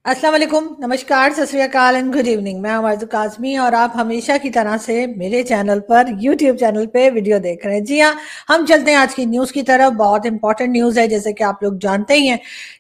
अस्सलाम वालेकुम, नमस्कार, सत श्री अकाल एंड गुड इवनिंग। मैं हूं आरज़ू काज़मी और आप हमेशा की तरह से मेरे चैनल पर यूट्यूब चैनल पे वीडियो देख रहे हैं। जी हाँ, हम चलते हैं आज की न्यूज़ की तरफ। बहुत इंपॉर्टेंट न्यूज़ है, जैसे कि आप लोग जानते ही हैं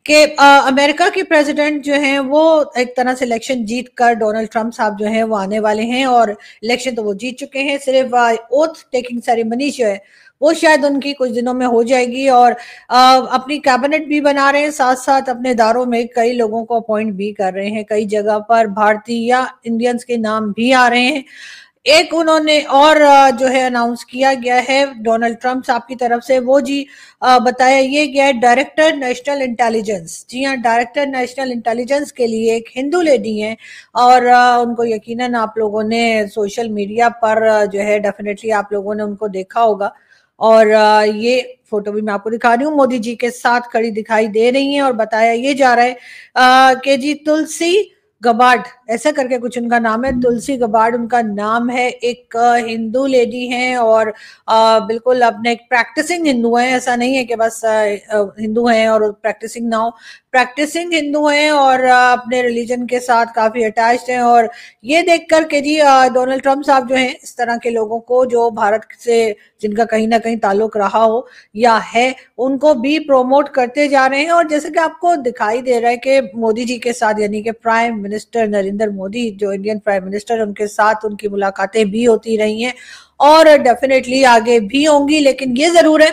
कि अमेरिका के प्रेसिडेंट जो हैं वो एक तरह से इलेक्शन जीत कर डोनाल्ड ट्रंप साहब जो हैं वो आने वाले हैं और इलेक्शन तो वो जीत चुके हैं। सिर्फ ओथ टेकिंग सेरेमनी जो है वो शायद उनकी कुछ दिनों में हो जाएगी और अपनी कैबिनेट भी बना रहे हैं, साथ साथ अपने इदारों में कई लोगों को अपॉइंट भी कर रहे हैं। कई जगह पर भारतीय या इंडियंस के नाम भी आ रहे हैं। एक उन्होंने और जो है अनाउंस किया गया है डोनाल्ड ट्रंप साहब की तरफ से, वो जी बताया ये गया है डायरेक्टर नेशनल इंटेलिजेंस। जी हाँ, डायरेक्टर नेशनल इंटेलिजेंस के लिए एक हिंदू लेडी हैं और उनको यकीनन आप लोगों ने सोशल मीडिया पर जो है डेफिनेटली आप लोगों ने उनको देखा होगा। और ये फोटो भी मैं आपको दिखा रही हूँ, मोदी जी के साथ खड़ी दिखाई दे रही हैं और बताया ये जा रहा है कि जी तुलसी गबार्ड ऐसा करके कुछ उनका नाम है। तुलसी गबार्ड उनका नाम है। एक हिंदू लेडी हैं और बिल्कुल अपने एक प्रैक्टिसिंग हिंदू हैं। ऐसा नहीं है कि बस हिंदू हैं और प्रैक्टिसिंग ना हो, प्रैक्टिसिंग हिंदू हैं और अपने रिलीजन के साथ काफी अटैच्ड हैं। और ये देख कर के जी डोनाल्ड ट्रंप साहब जो हैं इस तरह के लोगों को जो भारत से जिनका कहीं ना कहीं ताल्लुक रहा हो या है उनको भी प्रोमोट करते जा रहे हैं। और जैसे कि आपको दिखाई दे रहा है कि मोदी जी के साथ यानी कि प्राइम मिनिस्टर नरेंद्र मोदी जो इंडियन प्राइम मिनिस्टर, उनके साथ उनकी मुलाकातें भी होती रही हैं और डेफिनेटली आगे भी होंगी। लेकिन ये जरूर है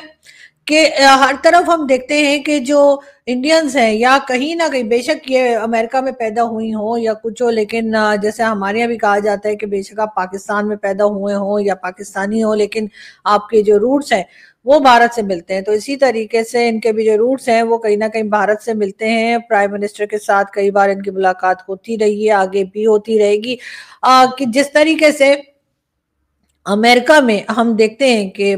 कि हर तरफ हम देखते हैं कि जो इंडियंस हैं या कहीं ना कहीं बेशक ये अमेरिका में पैदा हुई हो या कुछ हो, लेकिन जैसे हमारे यहाँ भी कहा जाता है कि बेशक आप पाकिस्तान में पैदा हुए हो या पाकिस्तानी हो, लेकिन आपके जो रूट्स हैं वो भारत से मिलते हैं। तो इसी तरीके से इनके भी जो रूट्स हैं वो कहीं ना कहीं भारत से मिलते हैं। प्राइम मिनिस्टर के साथ कई बार इनकी मुलाकात होती रही है, आगे भी होती रहेगी। कि जिस तरीके से अमेरिका में हम देखते हैं कि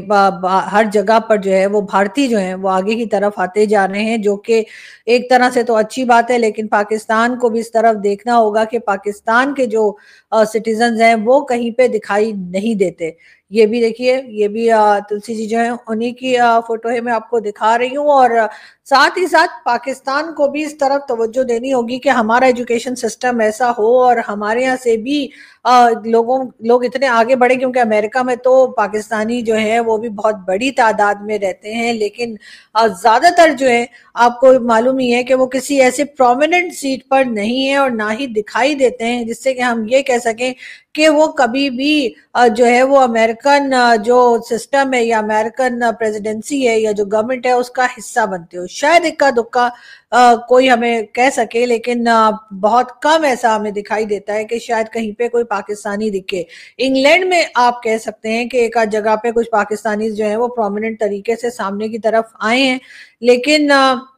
हर जगह पर जो है वो भारतीय जो हैं वो आगे की तरफ आते जा रहे हैं, जो कि एक तरह से तो अच्छी बात है। लेकिन पाकिस्तान को भी इस तरफ देखना होगा कि पाकिस्तान के जो सिटीजन हैं वो कहीं पे दिखाई नहीं देते। ये भी देखिए, ये भी तुलसी जी जो है उन्हीं की फोटो है, मैं आपको दिखा रही हूँ। और साथ ही साथ पाकिस्तान को भी इस तरफ तवज्जो देनी होगी कि हमारा एजुकेशन सिस्टम ऐसा हो और हमारे यहाँ से भी लोग इतने आगे बढ़े, क्योंकि अमेरिका में तो पाकिस्तानी जो है वो भी बहुत बड़ी तादाद में रहते हैं। लेकिन ज्यादातर जो है आपको मालूम ही है कि वो किसी ऐसे प्रोमिनेंट सीट पर नहीं है और ना ही दिखाई देते हैं जिससे कि हम ये कह सकें कि वो कभी भी जो है वो अमेरिकन जो सिस्टम है या अमेरिकन प्रेसिडेंसी है या जो गवर्नमेंट है उसका हिस्सा बनते हो। शायद इक्का दुक्का कोई हमें कह सके, लेकिन बहुत कम ऐसा हमें दिखाई देता है कि शायद कहीं पे कोई पाकिस्तानी दिखे। इंग्लैंड में आप कह सकते हैं कि एक आध जगह पे कुछ पाकिस्तानी जो है वो प्रोमिनेंट तरीके से सामने की तरफ आए हैं, लेकिन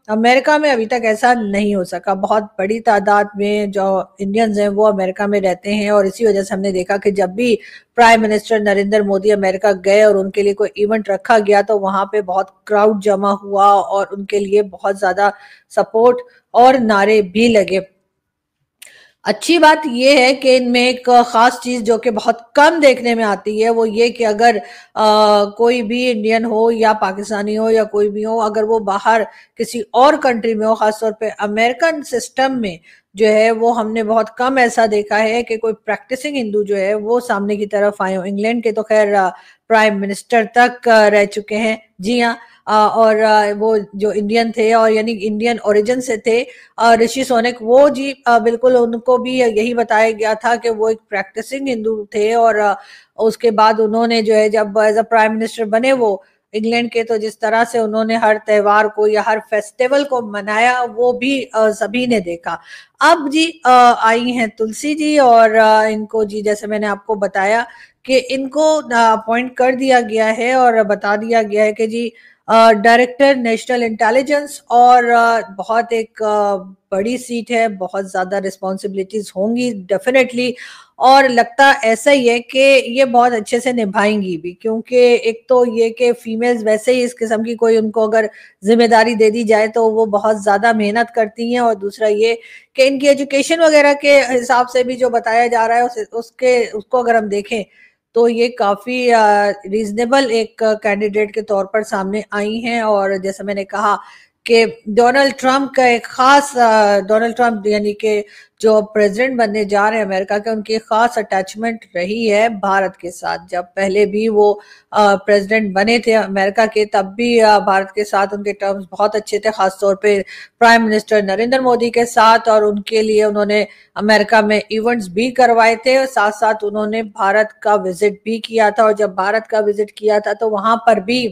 अमेरिका में अभी तक ऐसा नहीं हो सका। बहुत बड़ी तादाद में जो इंडियंस हैं वो अमेरिका में रहते हैं और इसी वजह से हमने देखा कि जब भी prime minister Narendra Modi America गए और उनके लिए कोई इवेंट रखा गया तो वहां पे बहुत क्राउड जमा हुआ और उनके लिए बहुत ज्यादा सपोर्ट और नारे भी लगे। अच्छी बात यह है कि इनमें एक खास चीज जो कि बहुत कम देखने में आती है वो ये कि अगर कोई भी इंडियन हो या पाकिस्तानी हो या कोई भी हो, अगर वो बाहर किसी और कंट्री में हो, खासतौर पे अमेरिकन सिस्टम में जो है वो हमने बहुत कम ऐसा देखा है कि कोई प्रैक्टिसिंग हिंदू जो है वो सामने की तरफ आए हो। इंग्लैंड के तो खैर प्राइम मिनिस्टर तक रह चुके हैं। जी हाँ। और वो जो इंडियन थे और यानी इंडियन ओरिजिन से थे, ऋषि सोनक, वो जी बिल्कुल उनको भी यही बताया गया था कि वो एक प्रैक्टिसिंग हिंदू थे। और उसके बाद उन्होंने जो है जब एज अ प्राइम मिनिस्टर बने वो इंग्लैंड के, तो जिस तरह से उन्होंने हर त्योहार को या हर फेस्टिवल को मनाया वो भी सभी ने देखा। अब जी आई हैं तुलसी जी और इनको जी जैसे मैंने आपको बताया कि इनको अपॉइंट कर दिया गया है और बता दिया गया है कि जी डायरेक्टर नेशनल इंटेलिजेंस। और बहुत एक बड़ी सीट है, बहुत ज्यादा रिस्पॉन्सिबिलिटीज होंगी डेफिनेटली। और लगता ऐसा ही है कि ये बहुत अच्छे से निभाएंगी भी, क्योंकि एक तो ये कि फीमेल्स वैसे ही इस किस्म की कोई उनको अगर जिम्मेदारी दे दी जाए तो वो बहुत ज्यादा मेहनत करती हैं। और दूसरा ये कि इनकी एजुकेशन वगैरह के हिसाब से भी जो बताया जा रहा है उसको अगर हम देखें तो ये काफी रीजनेबल एक कैंडिडेट के तौर पर सामने आई हैं। और जैसे मैंने कहा कि डोनाल्ड ट्रंप का एक खास डोनाल्ड ट्रंप यानी कि जो प्रेसिडेंट बनने जा रहे हैं अमेरिका के, उनकी खास अटैचमेंट रही है भारत के साथ। जब पहले भी वो प्रेसिडेंट बने थे अमेरिका के, तब भी भारत के साथ उनके टर्म्स बहुत अच्छे थे, खासतौर पे प्राइम मिनिस्टर नरेंद्र मोदी के साथ। और उनके लिए उन्होंने अमेरिका में इवेंट्स भी करवाए थे और साथ साथ उन्होंने भारत का विजिट भी किया था। और जब भारत का विजिट किया था तो वहां पर भी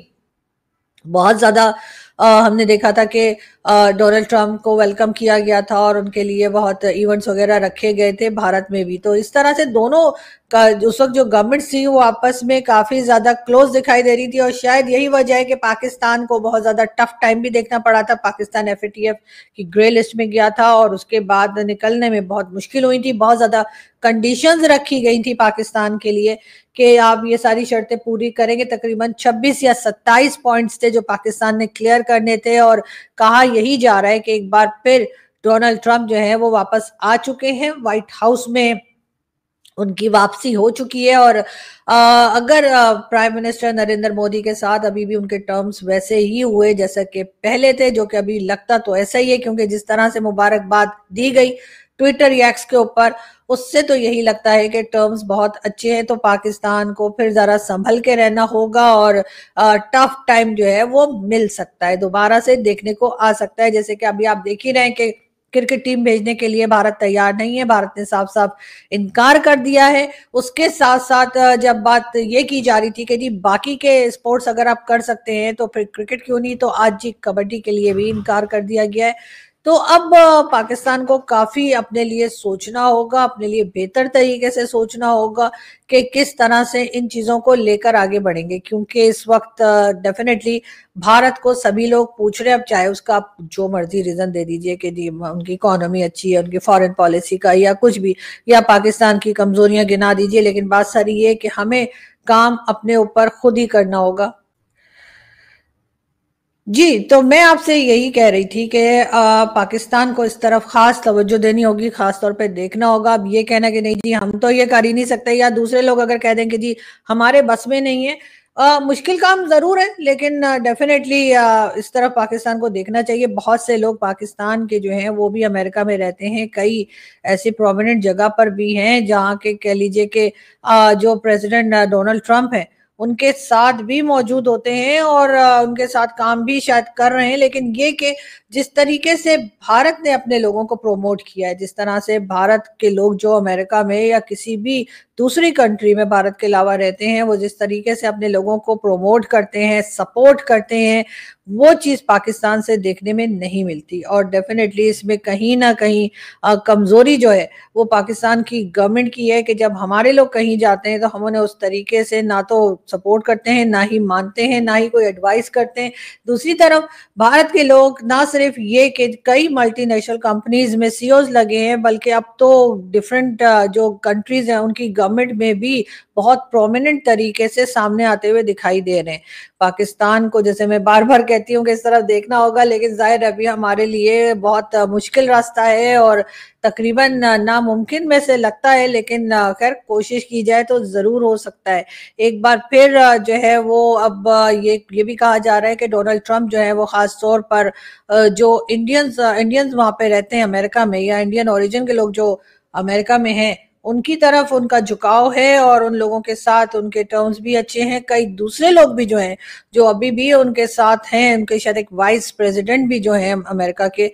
बहुत ज्यादा हमने देखा था कि डोनाल्ड ट्रंप को वेलकम किया गया था और उनके लिए बहुत इवेंट्स वगैरह रखे गए थे भारत में भी। तो इस तरह से दोनों का उस वक्त जो गवर्नमेंट थी वो आपस में काफी ज्यादा क्लोज दिखाई दे रही थी। और शायद यही वजह है कि पाकिस्तान को बहुत ज्यादा टफ टाइम भी देखना पड़ा था। पाकिस्तान एफएटीएफ की ग्रे लिस्ट में गया था और उसके बाद निकलने में बहुत मुश्किल हुई थी। बहुत ज्यादा कंडीशंस रखी गई थी पाकिस्तान के लिए कि आप ये सारी शर्तें पूरी करेंगे। तकरीबन 26 या 27 पॉइंट्स थे जो पाकिस्तान ने क्लियर करने थे। और कहा यही जा रहा है कि एक बार फिर डोनाल्ड ट्रंप जो है वो वापस आ चुके हैं, व्हाइट हाउस में उनकी वापसी हो चुकी है। और अगर प्राइम मिनिस्टर नरेंद्र मोदी के साथ अभी भी उनके टर्म्स वैसे ही हुए जैसा कि पहले थे, जो कि अभी लगता तो ऐसा ही है, क्योंकि जिस तरह से मुबारकबाद दी गई ट्विटर या एक्स के ऊपर, उससे तो यही लगता है कि टर्म्स बहुत अच्छे हैं। तो पाकिस्तान को फिर जरा संभल के रहना होगा और टफ टाइम जो है वो मिल सकता है, दोबारा से देखने को आ सकता है। जैसे कि अभी आप देख ही रहे हैं कि क्रिकेट टीम भेजने के लिए भारत तैयार नहीं है, भारत ने साफ साफ इनकार कर दिया है। उसके साथ साथ जब बात ये की जा रही थी कि जी बाकी के स्पोर्ट्स अगर आप कर सकते हैं तो फिर क्रिकेट क्यों नहीं, तो आज जी कबड्डी के लिए भी इनकार कर दिया गया है। तो अब पाकिस्तान को काफी अपने लिए सोचना होगा, अपने लिए बेहतर तरीके से सोचना होगा कि किस तरह से इन चीजों को लेकर आगे बढ़ेंगे। क्योंकि इस वक्त डेफिनेटली भारत को सभी लोग पूछ रहे हैं, अब चाहे उसका आप जो मर्जी रीजन दे दीजिए कि जी उनकी इकोनॉमी अच्छी है, उनकी फॉरेन पॉलिसी का या कुछ भी, या पाकिस्तान की कमजोरियां गिना दीजिए, लेकिन बात सारी ये कि हमें काम अपने ऊपर खुद ही करना होगा। जी, तो मैं आपसे यही कह रही थी कि पाकिस्तान को इस तरफ खास तवज्जो देनी होगी, खास तौर पे देखना होगा। अब ये कहना कि नहीं जी हम तो ये कर ही नहीं सकते, या दूसरे लोग अगर कह दें कि जी हमारे बस में नहीं है, मुश्किल काम जरूर है, लेकिन डेफिनेटली इस तरफ पाकिस्तान को देखना चाहिए। बहुत से लोग पाकिस्तान के जो हैं वो भी अमेरिका में रहते हैं, कई ऐसी प्रोमिनेंट जगह पर भी हैं जहाँ के कह लीजिए कि जो प्रेसिडेंट डोनाल्ड ट्रंप है उनके साथ भी मौजूद होते हैं और उनके साथ काम भी शायद कर रहे हैं। लेकिन ये कि जिस तरीके से भारत ने अपने लोगों को प्रमोट किया है, जिस तरह से भारत के लोग जो अमेरिका में या किसी भी दूसरी कंट्री में भारत के अलावा रहते हैं, वो जिस तरीके से अपने लोगों को प्रमोट करते हैं, सपोर्ट करते हैं, वो चीज पाकिस्तान से देखने में नहीं मिलती। और डेफिनेटली इसमें कहीं ना कहीं कमजोरी जो है वो पाकिस्तान की गवर्नमेंट की है कि जब हमारे लोग कहीं जाते हैं तो हम उन्हें उस तरीके से ना तो सपोर्ट करते हैं, ना ही मानते हैं, ना ही कोई एडवाइस करते हैं। दूसरी तरफ भारत के लोग ना सिर्फ ये कि कई मल्टीनेशनल कंपनीज में सीईओज लगे हैं, बल्कि अब तो डिफरेंट जो कंट्रीज हैं उनकी गवर्नमेंट में भी बहुत प्रोमिनेंट तरीके से सामने आते हुए दिखाई दे रहे हैं। पाकिस्तान को, जैसे मैं बार बार कहती हूँ कि इस तरफ देखना होगा, लेकिन जाहिर अभी हमारे लिए बहुत मुश्किल रास्ता है और तकरीबन नामुमकिन में से लगता है, लेकिन खैर कोशिश की जाए तो जरूर हो सकता है। एक बार फिर जो है वो अब ये भी कहा जा रहा है कि डोनाल्ड ट्रंप जो है वो खास तौर पर जो इंडियंस वहां पे रहते हैं अमेरिका में, या इंडियन ओरिजिन के लोग जो अमेरिका में हैं, उनकी तरफ उनका झुकाव है और उन लोगों के साथ उनके टर्म्स भी अच्छे हैं। कई दूसरे लोग भी जो हैं जो अभी भी उनके साथ हैं, उनके शायद एक वाइस प्रेसिडेंट भी जो हैं अमेरिका के,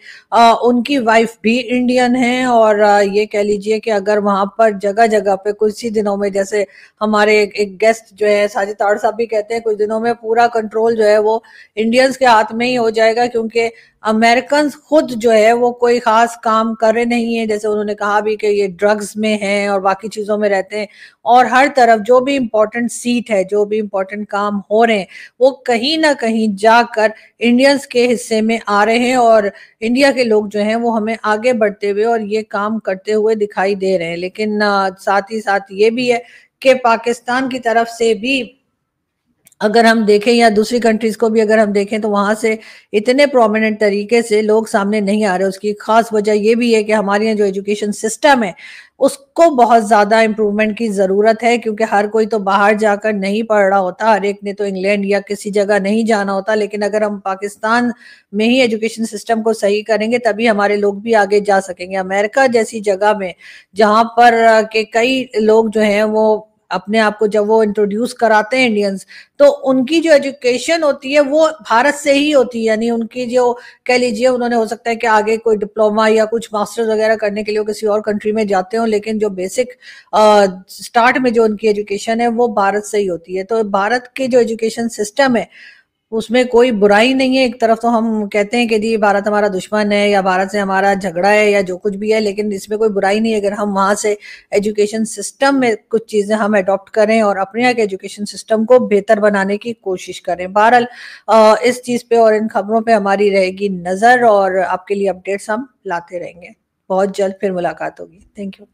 उनकी वाइफ भी इंडियन है। और ये कह लीजिए कि अगर वहां पर जगह जगह पे कुछ ही दिनों में, जैसे हमारे एक गेस्ट जो है साजिद ताड़ साहब भी कहते हैं, कुछ दिनों में पूरा कंट्रोल जो है वो इंडियंस के हाथ में ही हो जाएगा, क्योंकि अमेरिकन खुद जो है वो कोई खास काम कर रहे नहीं है। जैसे उन्होंने कहा भी कि ये ड्रग्स में हैं और बाकी चीजों में रहते हैं, और हर तरफ जो भी इम्पोर्टेंट सीट है, जो भी इम्पोर्टेंट काम हो रहे हैं, वो कहीं ना कहीं जाकर इंडियंस के हिस्से में आ रहे हैं। और इंडिया के लोग जो हैं वो हमें आगे बढ़ते हुए और ये काम करते हुए दिखाई दे रहे हैं। लेकिन साथ ही साथ ये भी है कि पाकिस्तान की तरफ से भी अगर हम देखें या दूसरी कंट्रीज को भी अगर हम देखें तो वहां से इतने प्रोमिनेंट तरीके से लोग सामने नहीं आ रहे। उसकी खास वजह ये भी है कि हमारे यहाँ जो एजुकेशन सिस्टम है उसको बहुत ज्यादा इम्प्रूवमेंट की जरूरत है, क्योंकि हर कोई तो बाहर जाकर नहीं पढ़ रहा होता, हर एक ने तो इंग्लैंड या किसी जगह नहीं जाना होता। लेकिन अगर हम पाकिस्तान में ही एजुकेशन सिस्टम को सही करेंगे तभी हमारे लोग भी आगे जा सकेंगे। अमेरिका जैसी जगह में जहां पर के कई लोग जो हैं वो अपने आप को जब वो इंट्रोड्यूस कराते हैं इंडियंस, तो उनकी जो एजुकेशन होती है वो भारत से ही होती है। यानी उनकी जो कह लीजिए उन्होंने हो सकता है कि आगे कोई डिप्लोमा या कुछ मास्टर्स वगैरह करने के लिए किसी और कंट्री में जाते हो, लेकिन जो बेसिक स्टार्ट में जो उनकी एजुकेशन है वो भारत से ही होती है। तो भारत के जो एजुकेशन सिस्टम है उसमें कोई बुराई नहीं है। एक तरफ तो हम कहते हैं कि जी भारत हमारा दुश्मन है या भारत से हमारा झगड़ा है या जो कुछ भी है, लेकिन इसमें कोई बुराई नहीं है अगर हम वहां से एजुकेशन सिस्टम में कुछ चीजें हम अडॉप्ट करें और अपने यहाँ के एजुकेशन सिस्टम को बेहतर बनाने की कोशिश करें। बहरहाल इस चीज पे और इन खबरों पे हमारी रहेगी नजर और आपके लिए अपडेट्स हम लाते रहेंगे। बहुत जल्द फिर मुलाकात होगी। Thank you.